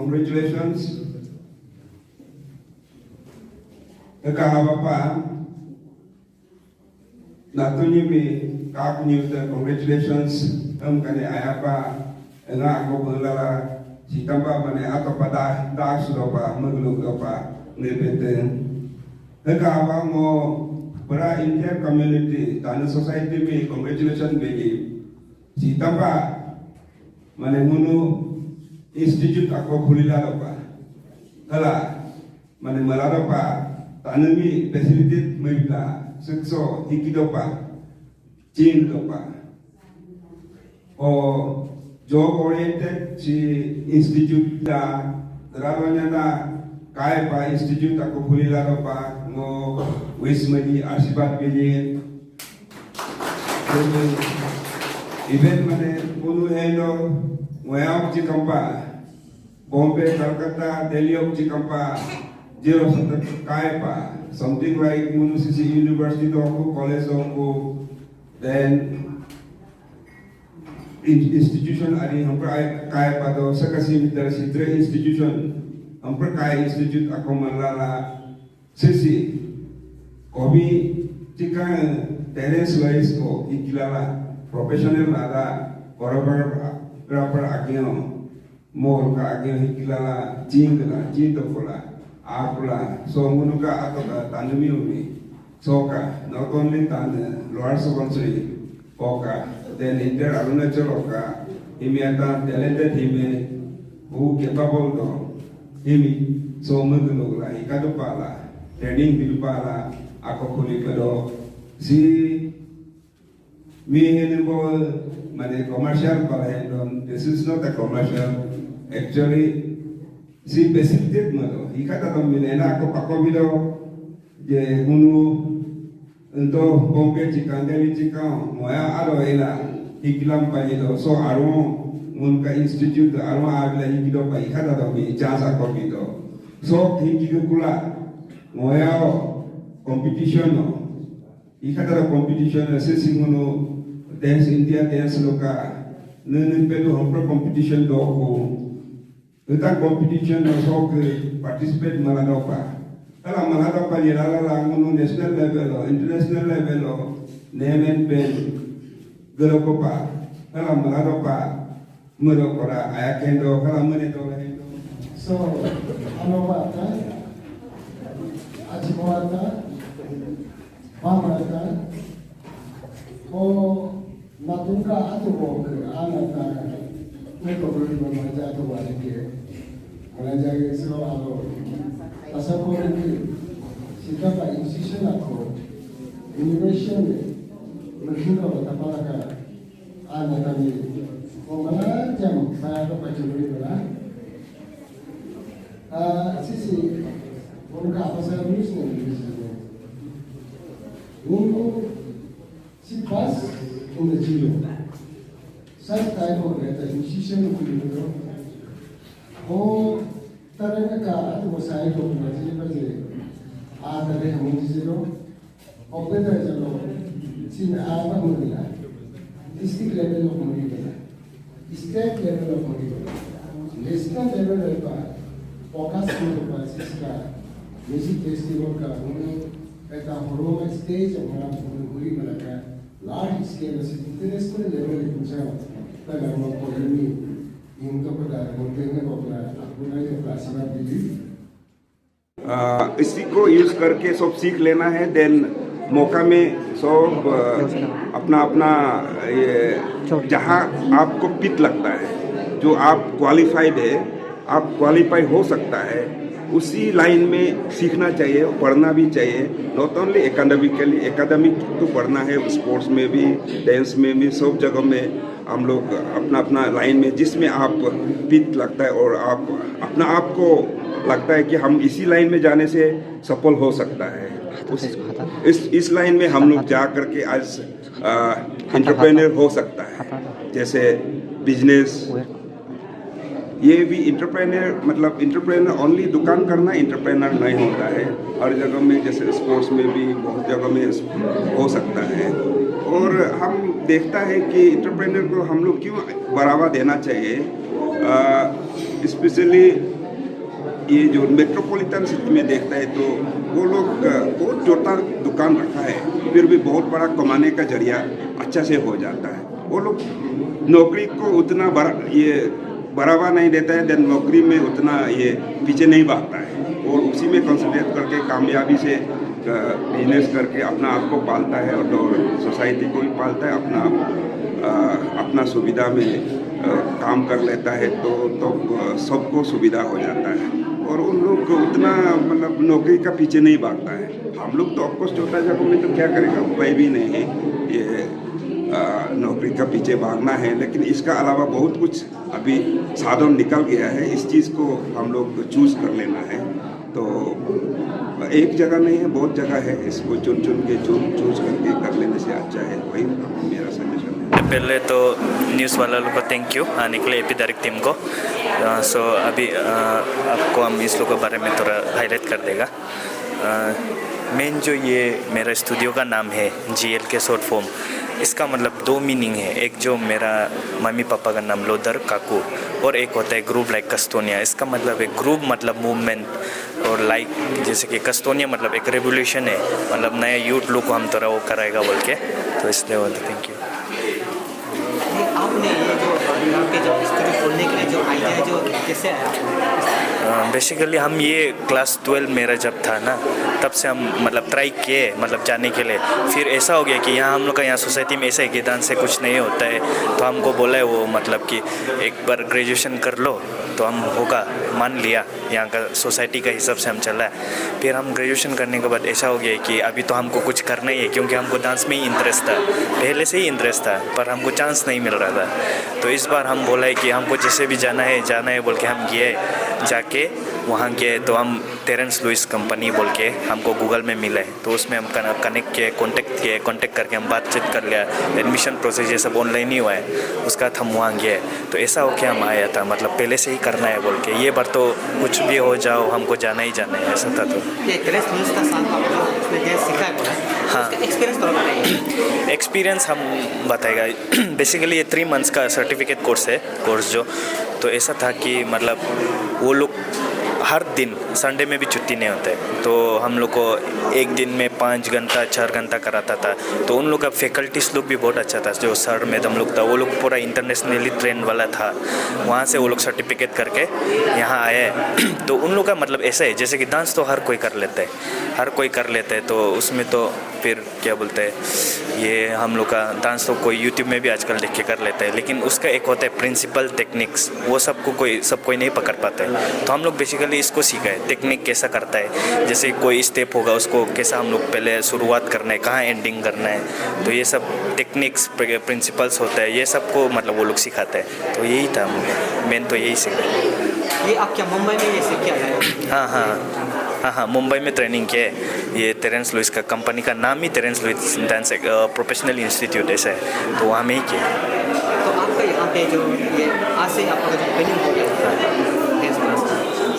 Congratulations. Kakak Natuni mi kak news congratulations. Kane ayapa enga ako belala si tamba mane atau pada dak sudopa maglu apa ngepeten. Kakak mo para Indian community dan society mi congratulations begi. Si tamba mane munu institute ako khulila dopa. Kala mane malada pa tanami facility mebla sekso hikidopa chin dopa. O job oriented si institute da darawanya da kai pa institute ako khulila dopa mo wismani ashibad beje. Event mane munu heno Wayang Cikampa, Bombay, Calcutta, Delhi of Cikampa, zero Kaipa, something like Munisisi University of College of then institution Adi Hampra Kaipa, the Sakasi Sidre institution, Hampra Kai Institute Akomalala, Sisi, Kobi, Tika, Terence Lois, or Ikilala, professional Lada, Korabar. Berapa ageng, mor ka ageng hikilala, jingla, jintokola, akula, so munuka atau tanumi umi, soka, not only tan luar secondary, oka, then inter arunachal oka, imiata talented hime, who capable do, himi, so mugulula, ikadupala, training bilpala, ako kulikado, si me anymore. Mane commercial palahedon. This is not a commercial. Actually, si facilitate malo. Ikata to milena ako pakobido je munu ento Bombay chikan Delhi chikan moya aro ela hikilam pajido. So aro munka institute aro agla hikido pa ikata to mi chance akobido. So hikido kula moya competition no. Ikata to competition sesi munu Dance India dance loka, nene pedo hampir competition doko, kita competition so ke participate maladopa. Kalau maladopa ni lala munu national level, international level, name and pen, gelokopa. Kalau maladopa, merokora ayakendo, kalau menedo lehendo. So, anowata, ajimawata, pamata, o Natunka atau boker, anak mereka boleh membaca atau balik. Mengajar Islam atau asal korang kita pak institution aku innovation mungkin kalau tak pakai anak kami, mana jam saya tu baca boleh belah. Sisi mereka apa saya nulis ni? Si pas in the zero. Such type of institution of the oh, Taraka at the side of the Ada Hamid zero, or better as a law, Sin Ava Murila, district level of Murila, state level of Murila, national level of focus to Francisca, music festival, at a Roma stage of Murila. Large scale international level exam tagama koloni इनका पता मोटेने को अपना ये classify believe इसी को use करके सब सीख लेना है देन मौका में सब अपना अपना ये जहाँ आपको पिट लगता है जो आप क्वालिफाइड है आप क्वालिफाई हो सकता है उसी लाइन में सीखना चाहिए पढ़ना भी चाहिए नॉट ओनली एकेडमिकली एकेडमिक तो पढ़ना है स्पोर्ट्स में भी डांस में भी सब जगह में हम लोग अपना अपना लाइन में जिसमें आप पिट लगता है और आप अपना आप को लगता है कि हम इसी लाइन में जाने से सफल हो सकता है इस लाइन में हम लोग जा करके आज एंटरप्रेन्योर हो सकता है जैसे बिजनेस ये भी इंटरप्रेन्योर मतलब इंटरप्रेन्योर ओनली दुकान करना इंटरप्रेन्योर नहीं होता है। हर जगह में जैसे स्पोर्ट्स में भी बहुत जगह में हो सकता है। और हम देखता है कि इंटरप्रेन्योर को हम लोग क्यों बढ़ावा देना चाहिए, स्पेशली ये जो मेट्रोपॉलिटन सिटी में देखता है तो वो लोग बहुत छोटा दुकान रखा है फिर भी बहुत बड़ा कमाने का जरिया अच्छा से हो जाता है। वो लोग नौकरी को उतना बढ़ावा नहीं देता है, देन नौकरी में उतना ये पीछे नहीं भागता है और उसी में कंसंट्रेट करके कामयाबी से बिजनेस करके अपना आप को पालता है और सोसाइटी को भी पालता है। अपना सुविधा में काम कर लेता है तो सबको सुविधा हो जाता है और उन लोग को उतना मतलब नौकरी का पीछे नहीं भागता है। हम लोग तो ऑफकोर्स छोटा जगह में तो क्या करेगा, उपाय भी नहीं है ये नौकरी का पीछे भागना है, लेकिन इसका अलावा बहुत कुछ अभी साधन निकल गया है। इस चीज़ को हम लोग चूज कर लेना है। तो एक जगह नहीं है, बहुत जगह है, इसको चुन के चूज करके कर लेने से अच्छा है। वही मेरा सजेशन है। पहले तो न्यूज़ वाला लोग को थैंक यू आने के लिए एपी डायरेक्ट टीम को। सो अभी आपको हम इस लोग के बारे में थोड़ा हाईलाइट कर देगा। मेन जो ये मेरा स्टूडियो का नाम है GL के शॉर्ट फॉर्म, इसका मतलब दो मीनिंग है। एक जो मेरा मम्मी पापा का नाम लोदर काकू और एक होता है ग्रुप लाइक कस्तोनिया। इसका मतलब है ग्रुप मतलब मूवमेंट और लाइक जैसे कि कस्तोनिया मतलब एक रेवोल्यूशन है, मतलब नया यूथ लोग को हम थोड़ा वो कराएगा बोल के, तो इसलिए बोलते थैंक यू। आपने ये जो यहाँ पे जो स्टोरी खोलने के लिए जो आइडिया है जो कैसे आया? बेसिकली हम ये क्लास 12 मेरा जब था ना, तब से हम मतलब ट्राई किए मतलब जाने के लिए। फिर ऐसा हो गया कि यहाँ हम लोग का यहाँ सोसाइटी में ऐसा है कि डांस से कुछ नहीं होता है, तो हमको बोला है वो मतलब कि एक बार ग्रेजुएशन कर लो तो हम होगा, मान लिया यहाँ का सोसाइटी का हिसाब से हम चला है। फिर हम ग्रेजुएशन करने के बाद ऐसा हो गया कि अभी तो हमको कुछ करना ही है, क्योंकि हमको डांस में ही इंटरेस्ट था, पहले से ही इंटरेस्ट था, पर हमको चांस नहीं मिल रहा था। तो इस बार हम बोला है कि हमको जैसे भी जाना है बोल के हम गए। जाके वहाँ गए तो हम टेरेंस लुइस कंपनी बोल के हमको गूगल में मिला है, तो उसमें हम कनेक्ट किए, कांटेक्ट करके हम बातचीत कर लिया। एडमिशन प्रोसेस ये सब ऑनलाइन ही हुआ है, उसका बाद हम वहाँ गए। तो ऐसा हो के हम आया था, मतलब पहले से ही करना है बोल के, ये बार तो कुछ भी हो जाओ हमको जाना ही जाना है, ऐसा था। तो ये टेरेंस लुइस का साथ आप जो उसमें डांस सीखा है बोला, हाँ, एक्सपीरियंस तो बताइए। एक्सपीरियंस हम बताएगा। बेसिकली ये 3 मंथ्स का सर्टिफिकेट कोर्स है, जो तो ऐसा था कि मतलब वो लोग हर दिन संडे में भी छुट्टी नहीं होता है, तो हम लोग को एक दिन में 5 घंटा 4 घंटा कराता था। तो उन लोग का फैकल्टीज लोग भी बहुत अच्छा था, जो सर मैडम लोग था वो लोग पूरा इंटरनेशनली ट्रेंड वाला था। वहाँ से वो लोग सर्टिफिकेट करके यहाँ आए। तो उन लोग का मतलब ऐसा है जैसे कि डांस तो हर कोई कर लेता है, तो उसमें तो फिर क्या बोलते हैं, ये हम लोग का डांस तो कोई यूट्यूब में भी आजकल देख के कर लेता है, लेकिन उसका एक होता है प्रिंसिपल टेक्निक्स, वो सब कोई नहीं पकड़ पाता है। तो हम लोग बेसिकली इसको सीखा है, टेक्निक कैसा करता है, जैसे कोई स्टेप होगा उसको कैसा हम लोग पहले शुरुआत करना है, कहाँ एंडिंग करना है, तो ये सब टेक्निक्स प्रिंसिपल्स होता है, ये सब को मतलब वो लोग सिखाते हैं। तो यही था मेन, तो यही सीखा। ये आप क्या मुंबई में ये सीख के आए हैं? हाँ, मुंबई में ट्रेनिंग किया है। ये टेरेंस लुइस का कंपनी का नाम ही Terence Lewis dance professional institute ऐसा है, तो वहाँ में ही किया। तो आपका यहाँ पे जो ये आज से आपका जो ट्रेनिंग हो गया डांस क्लास,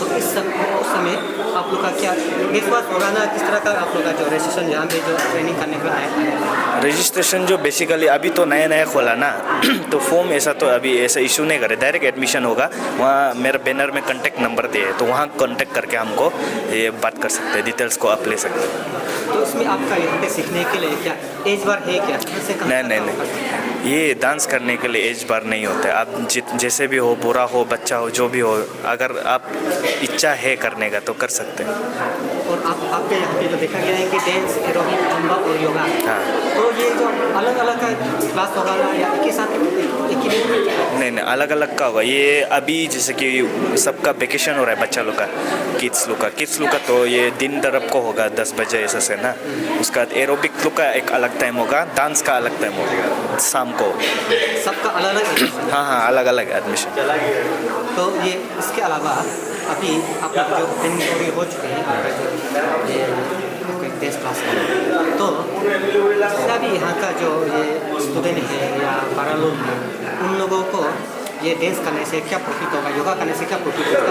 तो उस समय आप लोग का क्या इस बार होगा किस तरह का आप लोग का जो रजिस्ट्रेशन यहाँ पे जो ट्रेनिंग करने के आया? रजिस्ट्रेशन जो बेसिकली अभी तो नया खोला ना, तो फॉर्म ऐसा तो अभी ऐसा इशू नहीं करे, डायरेक्ट एडमिशन होगा। वहाँ मेरा बैनर में कॉन्टैक्ट नंबर दिए, तो वहाँ कॉन्टैक्ट करके हमको ये बात कर सकते हैं, डिटेल्स को आप ले सकते हैं। तो इसमें आपका यहाँ पे सीखने के लिए क्या एज बार है क्या? नहीं, ये डांस करने के लिए एज बार नहीं होता है। आप जैसे भी हो, बुरा हो, बच्चा हो, जो भी हो, अगर आप इच्छा है करने का तो कर सकते हैं। और आपके यहाँ पे जो देखा गया है कि डांस, एरोबिक, जुम्बा और योगा, हाँ, तो ये जो अलग अलग का क्लास होगा या एक ही साथ एक ही दिन? नहीं, अलग अलग का होगा। ये अभी जैसे कि सबका वेकेशन हो रहा है, बच्चा लोग का, किड्स लोग का तो ये दिन तरफ को होगा 10 बजे ऐसा से ना। उसका बाद एरोबिक लोग का एक अलग टाइम होगा, डांस का अलग टाइम होगा शाम को। सबका अलग अलग? हाँ, अलग अलग एडमिशन। तो ये इसके अलावा अभी आप लोग जो ट्रेनिंग हो चुके हैं आपका जो ये टेस्ट क्लास है, तो अभी यहाँ का जो ये स्टूडेंट है या बड़ा लोग हैं, उन लोगों को ये डांस करने से क्या प्रॉफिट होगा, योगा करने से क्या प्रॉफिट होगा?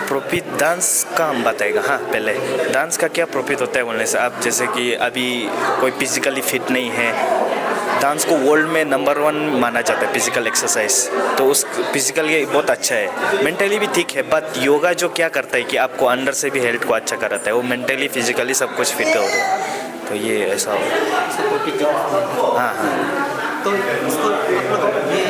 प्रॉफिट डांस का हम बताएगा। हाँ, पहले डांस का क्या प्रॉफिट होता है बोलने से, आप जैसे कि अभी कोई फिजिकली फिट नहीं है, डांस को वर्ल्ड में नंबर 1 माना जाता है फिजिकल एक्सरसाइज, तो उस फिजिकल ये बहुत अच्छा है, मेंटली भी ठीक है। बट योगा जो क्या करता है कि आपको अंदर से भी हेल्थ को अच्छा कराता है, वो मेंटली फिजिकली सब कुछ फिट हो रहा है, तो ये ऐसा हो। हाँ हाँ, तो इसको आप लोग ये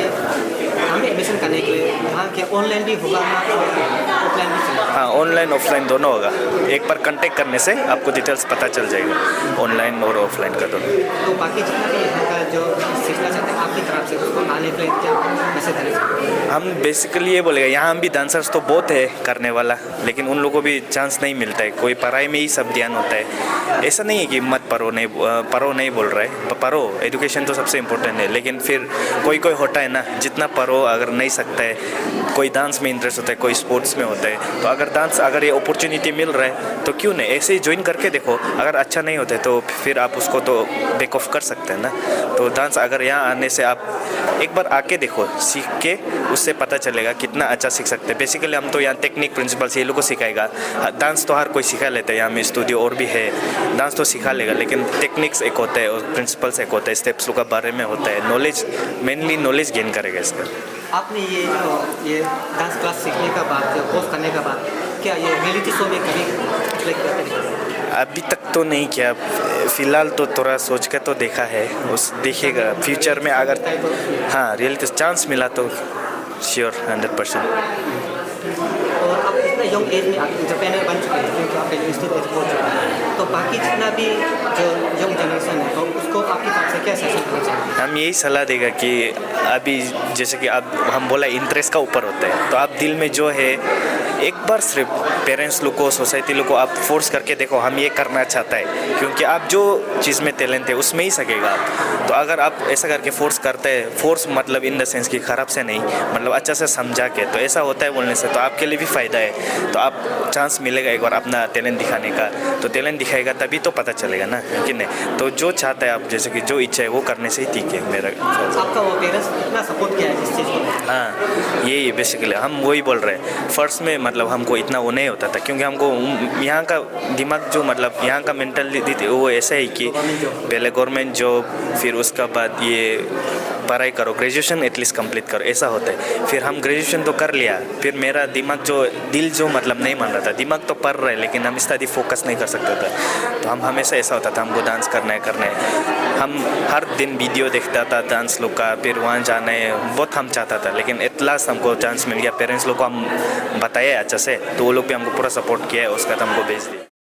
हमें एडमिशन करने के लिए यहाँ के ऑनलाइन भी होगा, ऑफलाइन भी चलेगा? हाँ, ऑनलाइन ऑफलाइन दोनों होगा। एक बार कांटेक्ट करने से आपको डिटेल्स पता चल जाएगा, ऑनलाइन और ऑफलाइन का दोनों। तो बाकी जितना भी यहाँ का जो सीखना चाहते हैं आपकी तरफ से, उसको आने के लिए क्या मैसेज देना चाहते हैं? हम बेसिकली ये बोलेगा, यहाँ भी डांसर्स तो बहुत है करने वाला, लेकिन उन लोगों को भी चांस नहीं मिलता है, कोई पढ़ाई में ही सब ध्यान होता है। ऐसा नहीं है कि मत पढ़ो नहीं बोल रहा है, पढ़ो, एजुकेशन तो सबसे इम्पोर्टेंट है, लेकिन फिर कोई होता है ना, जितना पढ़ो अगर नहीं सकता है, कोई डांस में इंटरेस्ट होता है, कोई स्पोर्ट्स में होता है, तो अगर ये अपॉर्चुनिटी मिल रहा है तो क्यों नहीं ऐसे ही ज्वाइन करके देखो। अगर अच्छा नहीं होता है तो फिर आप उसको तो बैक ऑफ कर सकते हैं ना। तो डांस अगर यहाँ आने से आप एक बार आके देखो, सीख के उससे पता चलेगा कितना अच्छा सीख सकते हैं। बेसिकली हम तो यहाँ टेक्निक प्रिंसिपल्स ये लोग को सिखाएगा। डांस तो हर कोई सिखा लेता है, यहाँ में स्टूडियो और भी है, डांस तो सिखा लेगा, लेकिन टेक्निक्स एक होता है और प्रिंसिपल्स एक होता है, स्टेप्स लोग का बारे में होता है, नॉलेज मेनली नॉलेज गेन करेगा इसका। आपने ये डांस क्लास सीखने का बाद, कोर्स करने का बाद, क्या ये रियलिटी शो में कभी प्ले करते हैं? अभी तक तो नहीं किया, फिलहाल तो थोड़ा सोच के तो देखा है, उस देखिएगा फ्यूचर में अगर हाँ रियलिटी चांस मिला तो श्योर 100%। और आप इतना यंग एज में आप इंटरप्रेन्योर बन चुके हैं, क्योंकि आपका इंस्टीट्यूट हो चुका है, तो बाकी जितना भी जो यंग जनरेशन है तो उसको आपकी तरफ से क्या सजेशन करना चाहिए? हम यही सलाह देगा कि अभी जैसे कि आप हम बोला इंटरेस्ट का ऊपर होता है, तो आप दिल में जो है एक बार सिर्फ पेरेंट्स लोग को, सोसाइटी लोग को आप फोर्स करके देखो, हम ये करना चाहता है, क्योंकि आप जो चीज़ में टैलेंट है उसमें ही सकेगा आप। तो अगर आप ऐसा करके फोर्स करते हैं, फोर्स मतलब इन द सेंस कि ख़राब से नहीं, मतलब अच्छा से समझा के, तो ऐसा होता है बोलने से, तो आपके लिए भी फ़ायदा है। तो आप चांस मिलेगा एक बार अपना टैलेंट दिखाने का, तो टैलेंट दिखाएगा तभी तो पता चलेगा ना, कि नहीं। तो जो चाहता है आप, जैसे कि जो इच्छा है वो करने से ही ठीक है मेरा। आपका वो पेरेंट्स कितना सपोर्ट किया है इस चीज़ को? हाँ, यही बेसिकली हम वही बोल रहे हैं। फर्स्ट में मतलब हमको इतना वो नहीं होता था, क्योंकि हमको यहाँ का दिमाग जो मतलब यहाँ का मेंटालिटी वो ऐसा है कि पहले गवर्नमेंट जॉब, फिर उसका बाद ये पढ़ाई करो, ग्रेजुएशन एटलीस्ट कंप्लीट करो, ऐसा होता है। फिर हम ग्रेजुएशन तो कर लिया, फिर मेरा दिमाग जो दिल जो मतलब नहीं मान रहा था, दिमाग तो पढ़ रहा है लेकिन हम इस तरह फोकस नहीं कर सकता था। तो हम हमेशा ऐसा होता था, हमको डांस करना है। हम हर दिन वीडियो देखता था डांस लोग का, फिर वहाँ जाना है, बहुत हम चाहता था, लेकिन एट लास्ट हमको चांस मिल गया। पेरेंट्स लोग को हम बताया अच्छा से, तो वो लोग भी हमको पूरा सपोर्ट किया है, उसका तो हमको भेज दिया।